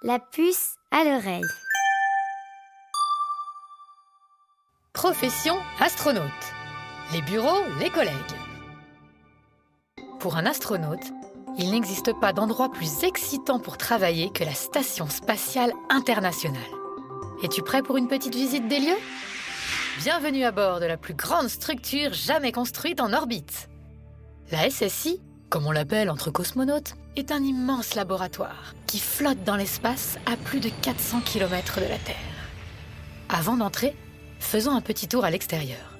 La puce à l'oreille. Profession astronaute. Les bureaux, les collègues. Pour un astronaute, il n'existe pas d'endroit plus excitant pour travailler que la Station spatiale internationale. Es-tu prêt pour une petite visite des lieux ? Bienvenue à bord de la plus grande structure jamais construite en orbite. La SSI, comme on l'appelle entre cosmonautes, est un immense laboratoire qui flotte dans l'espace à plus de 400 km de la Terre. Avant d'entrer, faisons un petit tour à l'extérieur.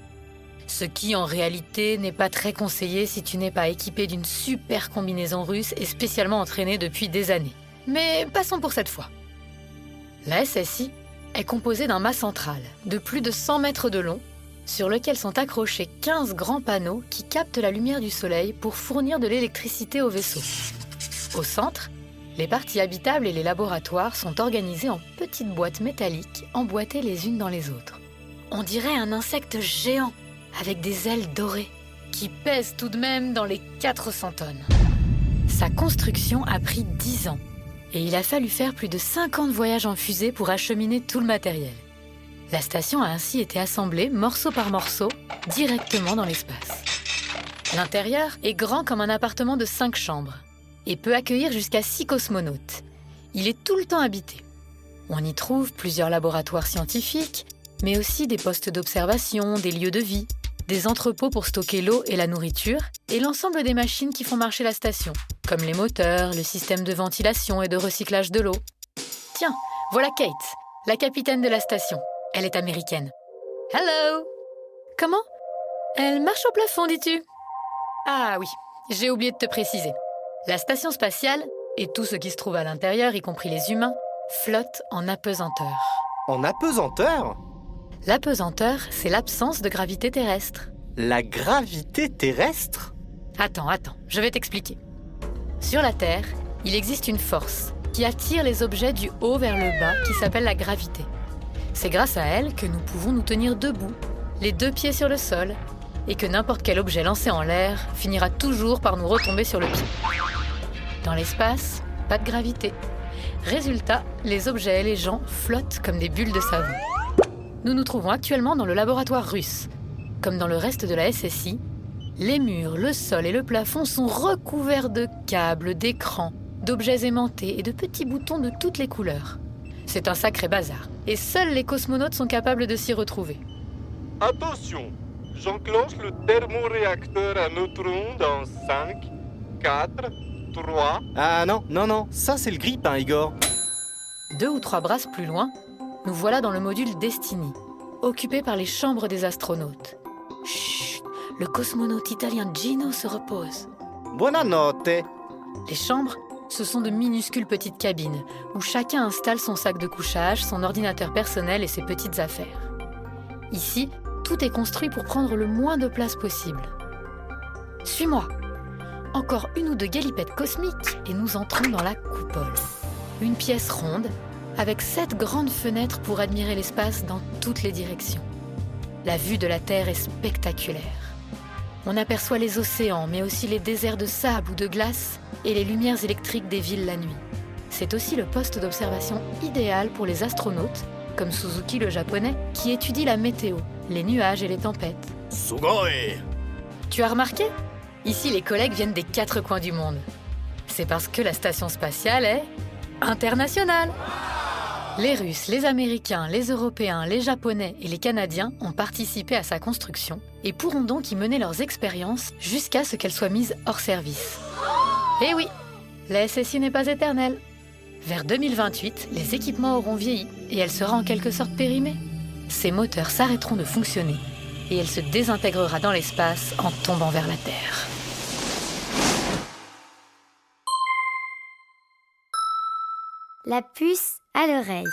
Ce qui, en réalité, n'est pas très conseillé si tu n'es pas équipé d'une super combinaison russe et spécialement entraîné depuis des années. Mais passons pour cette fois. La SSI est composée d'un mât central de plus de 100 mètres de long, sur lequel sont accrochés 15 grands panneaux qui captent la lumière du soleil pour fournir de l'électricité au vaisseau. Au centre, les parties habitables et les laboratoires sont organisés en petites boîtes métalliques emboîtées les unes dans les autres. On dirait un insecte géant avec des ailes dorées qui pèse tout de même dans les 400 tonnes. Sa construction a pris 10 ans et il a fallu faire plus de 50 voyages en fusée pour acheminer tout le matériel. La station a ainsi été assemblée, morceau par morceau, directement dans l'espace. L'intérieur est grand comme un appartement de 5 chambres et peut accueillir jusqu'à 6 cosmonautes. Il est tout le temps habité. On y trouve plusieurs laboratoires scientifiques, mais aussi des postes d'observation, des lieux de vie, des entrepôts pour stocker l'eau et la nourriture, et l'ensemble des machines qui font marcher la station, comme les moteurs, le système de ventilation et de recyclage de l'eau. Tiens, voilà Kate, la capitaine de la station. Elle est américaine. Hello! Comment? Elle marche au plafond, dis-tu? Ah oui, j'ai oublié de te préciser. La station spatiale, et tout ce qui se trouve à l'intérieur, y compris les humains, flotte en apesanteur. En apesanteur ? L'apesanteur, c'est l'absence de gravité terrestre. La gravité terrestre ? Attends, je vais t'expliquer. Sur la Terre, il existe une force qui attire les objets du haut vers le bas qui s'appelle la gravité. C'est grâce à elle que nous pouvons nous tenir debout, les 2 pieds sur le sol, et que n'importe quel objet lancé en l'air finira toujours par nous retomber sur le pied. Dans l'espace, pas de gravité. Résultat, les objets et les gens flottent comme des bulles de savon. Nous nous trouvons actuellement dans le laboratoire russe. Comme dans le reste de la SSI, les murs, le sol et le plafond sont recouverts de câbles, d'écrans, d'objets aimantés et de petits boutons de toutes les couleurs. C'est un sacré bazar, et seuls les cosmonautes sont capables de s'y retrouver. Attention, j'enclenche le thermoréacteur à neutrons dans 5, 4, 3... Ah non, ça c'est le grippin, Igor. 2 ou 3 brasses plus loin, nous voilà dans le module Destiny, occupé par les chambres des astronautes. Chut, le cosmonaute italien Gino se repose. Buonanotte. Les chambres, ce sont de minuscules petites cabines où chacun installe son sac de couchage, son ordinateur personnel et ses petites affaires. Ici, tout est construit pour prendre le moins de place possible. Suis-moi. Encore 1 ou 2 galipettes cosmiques et nous entrons dans la coupole. Une pièce ronde avec 7 grandes fenêtres pour admirer l'espace dans toutes les directions. La vue de la Terre est spectaculaire. On aperçoit les océans, mais aussi les déserts de sable ou de glace et les lumières électriques des villes la nuit. C'est aussi le poste d'observation idéal pour les astronautes, comme Suzuki le japonais, qui étudie la météo, les nuages et les tempêtes. Sugoi. Tu as remarqué ? Ici, les collègues viennent des 4 coins du monde. C'est parce que la station spatiale est internationale. Les Russes, les Américains, les Européens, les Japonais et les Canadiens ont participé à sa construction et pourront donc y mener leurs expériences jusqu'à ce qu'elle soit mise hors service. Eh oui, la SSI n'est pas éternelle. Vers 2028, les équipements auront vieilli et elle sera en quelque sorte périmée. Ses moteurs s'arrêteront de fonctionner et elle se désintégrera dans l'espace en tombant vers la Terre. La puce à l'oreille.